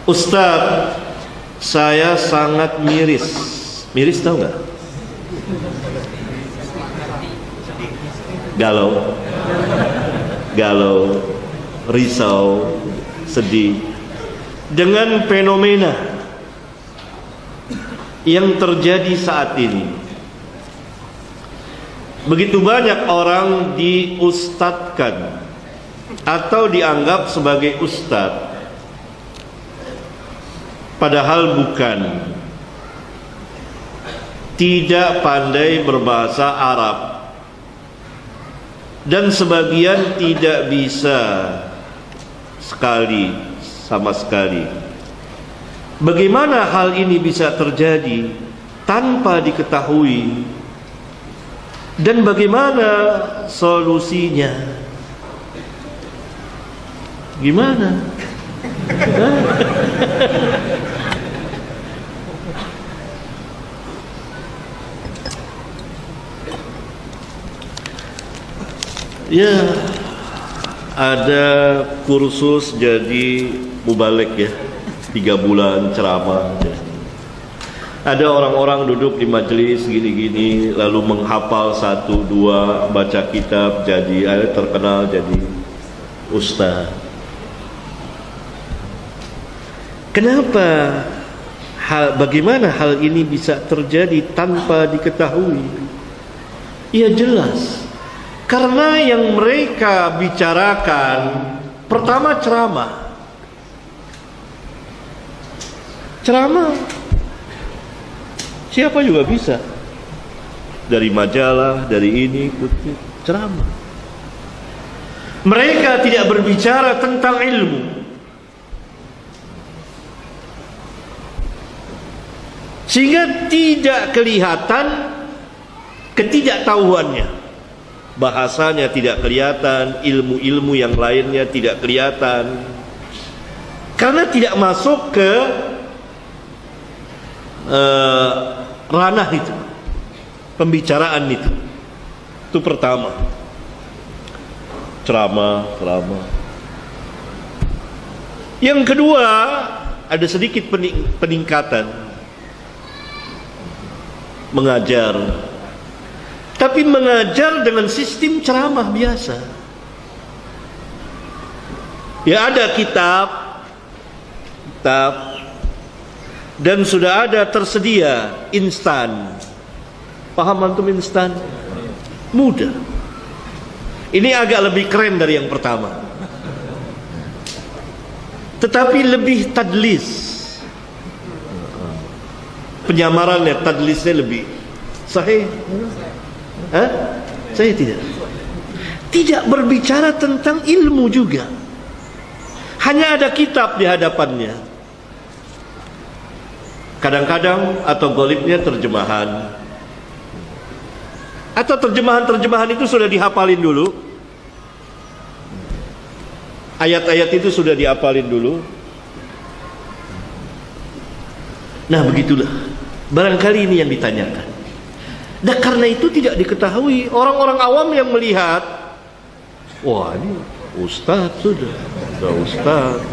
Ustaz, saya sangat miris. Miris tahu nggak? Galau, risau, sedih dengan fenomena yang terjadi saat ini. Begitu banyak orang diustadkan atau dianggap sebagai ustadz, padahal bukan. Tidak pandai berbahasa Arab, dan sebagian tidak bisa sama sekali. Bagaimana hal ini bisa terjadi tanpa diketahui, dan bagaimana solusinya? Gimana? Ya, ada kursus jadi mubalik ya, 3 bulan ceramah. Ada orang-orang duduk di majelis gini-gini, lalu menghafal 1, 2, baca kitab, jadi terkenal jadi ustaz. Kenapa? Bagaimana hal ini bisa terjadi tanpa diketahui? Ya jelas, karena yang mereka bicarakan pertama ceramah. Siapa juga bisa, dari majalah, dari ini, ceramah. Mereka tidak berbicara tentang ilmu. Sehingga tidak kelihatan ketidaktahuannya. Bahasanya tidak kelihatan, ilmu-ilmu yang lainnya tidak kelihatan, karena tidak masuk ke ranah itu, pembicaraan itu. Itu pertama, ceramah. Yang kedua, ada sedikit peningkatan, mengajar. Tapi mengajar dengan sistem ceramah biasa. Ya, ada kitab, dan sudah ada tersedia instan. Paham antum instan? Mudah. Ini agak lebih keren dari yang pertama, tetapi lebih tadlis. Penyamarannya, tadlisnya lebih sahih. Saya tidak berbicara tentang ilmu juga. Hanya ada kitab di hadapannya. Kadang-kadang atau golibnya terjemahan. Atau terjemahan itu sudah dihafalin dulu. Ayat-ayat itu sudah dihafalin dulu. Nah, begitulah. Barangkali ini yang ditanyakan. Dan karena itu tidak diketahui. Orang-orang awam yang melihat, wah ini ustaz sudah ustaz.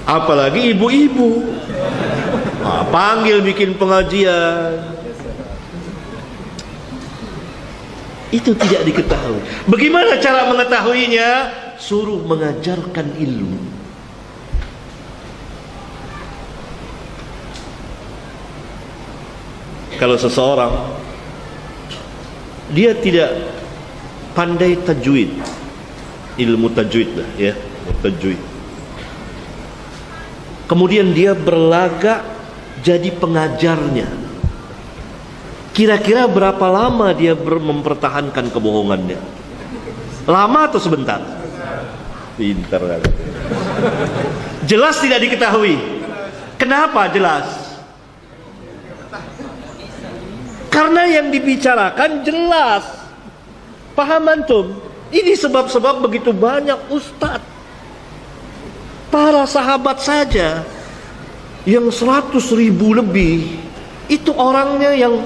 Apalagi ibu-ibu, panggil bikin pengajian. Itu tidak diketahui. Bagaimana cara mengetahuinya? Suruh mengajarkan ilmu. Kalau seseorang dia tidak pandai tajwid, ilmu tajwid lah ya, tajwid. Kemudian dia berlagak jadi pengajarnya. Kira-kira berapa lama dia mempertahankan kebohongannya? Lama atau sebentar? Pintar kan? Jelas tidak diketahui. Kenapa jelas? Karena yang dibicarakan jelas. Paham antum? Ini sebab-sebab begitu banyak ustadz. Para sahabat saja yang 100.000 lebih, itu orangnya yang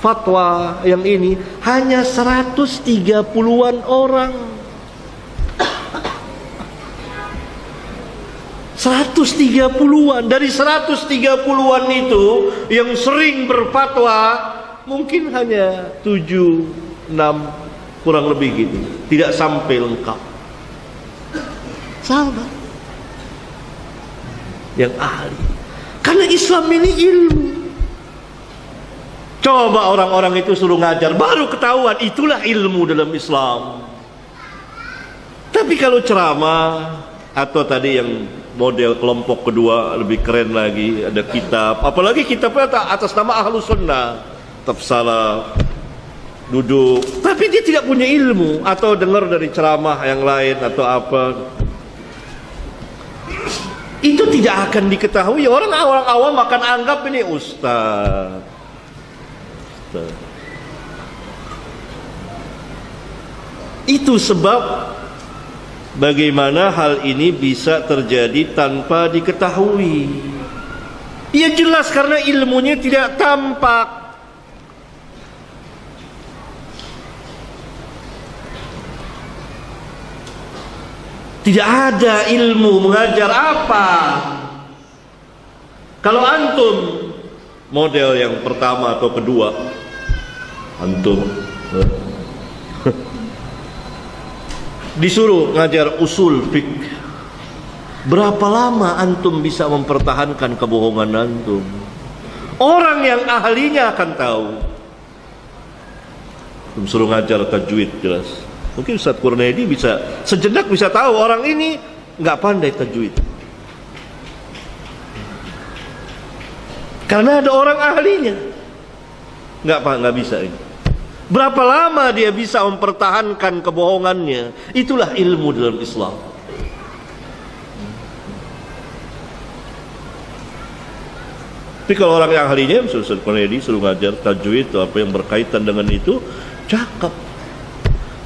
fatwa yang ini hanya 130-an orang. 130-an. Dari 130-an itu yang sering berfatwa mungkin hanya 7, 6 kurang lebih gitu. Tidak sampai lengkap. Sahabat yang ahli. Karena Islam ini ilmu. Coba orang-orang itu suruh ngajar, baru ketahuan itulah ilmu dalam Islam. Tapi kalau ceramah atau tadi yang model kelompok kedua lebih keren lagi, ada kitab, apalagi kitabnya atas nama Ahlus Sunnah, kitab salaf, duduk, tapi dia tidak punya ilmu atau dengar dari ceramah yang lain atau apa, itu tidak akan diketahui. Orang awam akan anggap ini ustaz. Itu sebab bagaimana hal ini bisa terjadi tanpa diketahui. Ya jelas karena ilmunya tidak tampak. Tidak ada ilmu mengajar apa. Kalau antum model yang pertama atau kedua, antum disuruh ngajar usul fiqh, berapa lama antum bisa mempertahankan kebohongan antum? Orang yang ahlinya akan tahu. Antum suruh ngajar tajwid jelas. Mungkin Ustaz Kurnaidi bisa sejenak bisa tahu orang ini nggak pandai tajwid. Karena ada orang ahlinya. Nggak bisa ini. Berapa lama dia bisa mempertahankan kebohongannya? Itulah ilmu dalam Islam. Tapi kalau orang yang ahlinya, Ustaz Kurnaidi suruh ngajar tajwid atau apa yang berkaitan dengan itu, cakep.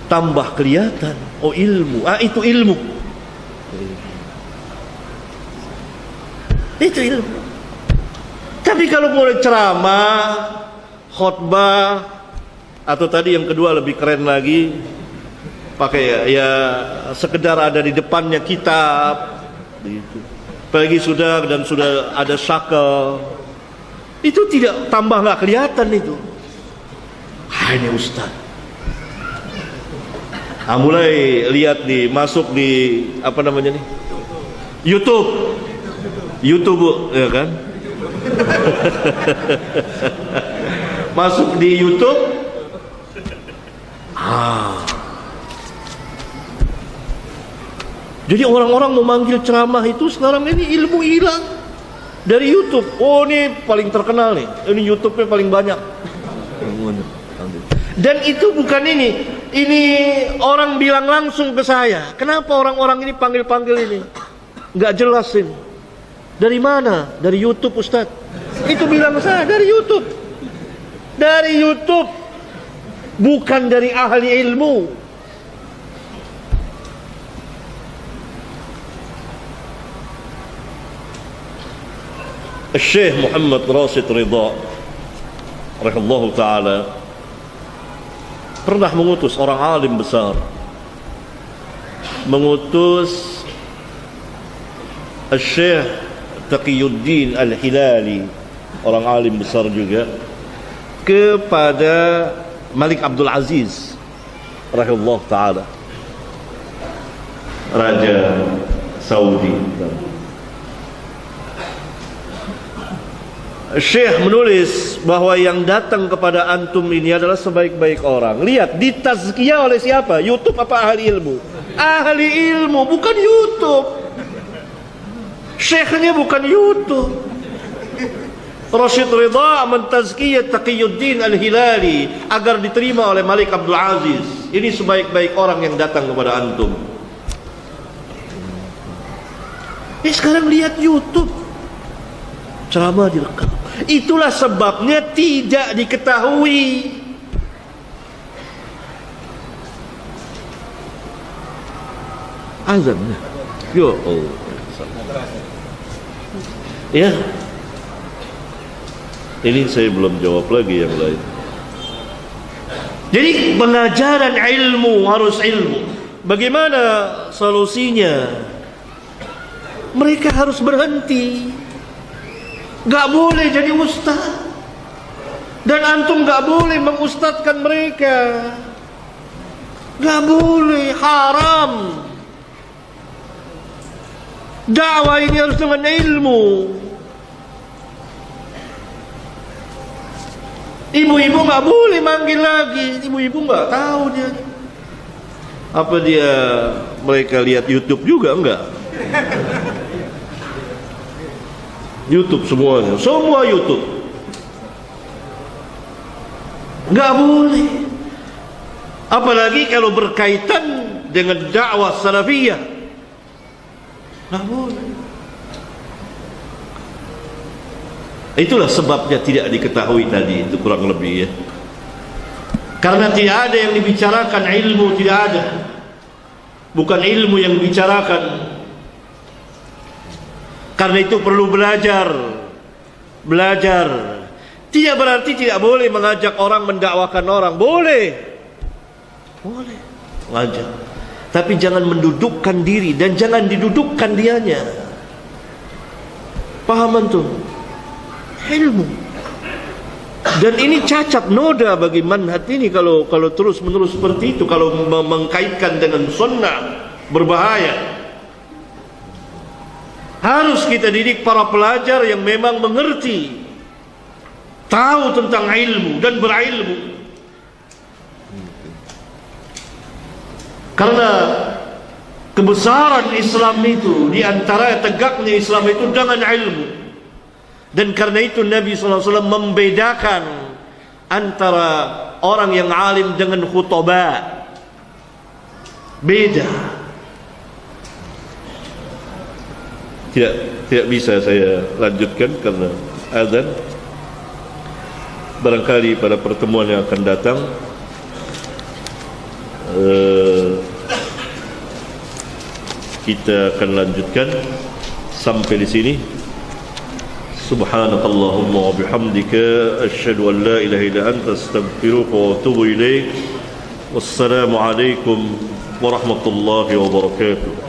Tambah kelihatan, oh ilmu, itu ilmu. Itu ilmu. Tapi kalau mulai ceramah, khutbah, atau tadi yang kedua lebih keren lagi, pakai ya sekedar ada di depannya kitab, gitu. Apalagi sudah ada syakel, itu tidak tambah nggak kelihatan itu. Ini ustaz. Mulai lihat masuk di apa namanya nih? YouTube, ya kan? Masuk di YouTube. Jadi orang-orang memanggil ceramah itu sekarang ini ilmu hilang dari YouTube. Oh ini paling terkenal nih, ini YouTube-nya paling banyak. Dan itu bukan ini orang bilang langsung ke saya. Kenapa orang-orang ini panggil-panggil ini? Nggak jelas ini. Dari mana? Dari YouTube Ustaz. Itu bilang saya dari YouTube. Dari YouTube. Bukan dari ahli ilmu. Syekh Muhammad Rashid Ridha rahimahullah ta'ala pernah mengutus orang alim besar, mengutus Syekh Taqiyuddin Al-Hilali, orang alim besar juga, kepada Malik Abdul Aziz rahimahullah ta'ala, Raja Saudi. Syekh menulis bahwa yang datang kepada antum ini adalah sebaik-baik orang. Lihat, ditazkiyah oleh siapa? YouTube apa ahli ilmu? Ahli ilmu, bukan YouTube. Syekhnya bukan YouTube. Rashid Ridha mentazkiyah Taqiyuddin Al-Hilali agar diterima oleh Malik Abdul Aziz. Ini sebaik-baik orang yang datang kepada antum. Sekarang lihat YouTube, ceramah direkam. Itulah sebabnya tidak diketahui. Azan. Yo, ya. Ini saya belum jawab lagi yang lain. Jadi pengajaran ilmu harus ilmu. Bagaimana solusinya? mereka harus berhenti. Gak boleh jadi ustaz. Dan antum gak boleh mengustadkan mereka. Gak boleh, haram. Dakwah ini harus dengan ilmu. Ibu-ibu gak boleh manggil lagi. Ibu-ibu gak tahu dia. Apa dia mereka lihat YouTube juga? Enggak. YouTube semuanya, semua YouTube. Enggak boleh. Apalagi kalau berkaitan dengan dakwah salafiyah. Enggak boleh. Itulah sebabnya tidak diketahui tadi, itu kurang lebih ya. Karena tidak ada yang dibicarakan, ilmu tidak ada. Bukan ilmu yang dibicarakan. Karena itu perlu belajar. Belajar. Tidak berarti tidak boleh mengajak orang, mendakwakan orang. Boleh. Boleh. Ngajak. Tapi jangan mendudukkan diri dan jangan didudukkan dianya. Paham antum? Ilmu. Dan ini cacat noda bagi manhaj ini kalau terus menerus seperti itu, kalau mengkaitkan dengan sunnah, berbahaya. Harus kita didik para pelajar yang memang mengerti, tahu tentang ilmu dan berilmu. Karena kebesaran Islam itu, di antara tegaknya Islam itu dengan ilmu. Dan karena itu Nabi SAW membedakan antara orang yang alim dengan khutbah. Beda. Tidak bisa saya lanjutkan karena azan. Barangkali pada pertemuan yang akan datang kita akan lanjutkan sampai di sini. Subhanakallahumma wa bihamdika asyhadu an la ilaha illa anta astaghfiruka wa atubu ilaik. Wassalamu alaikum warahmatullahi wabarakatuh.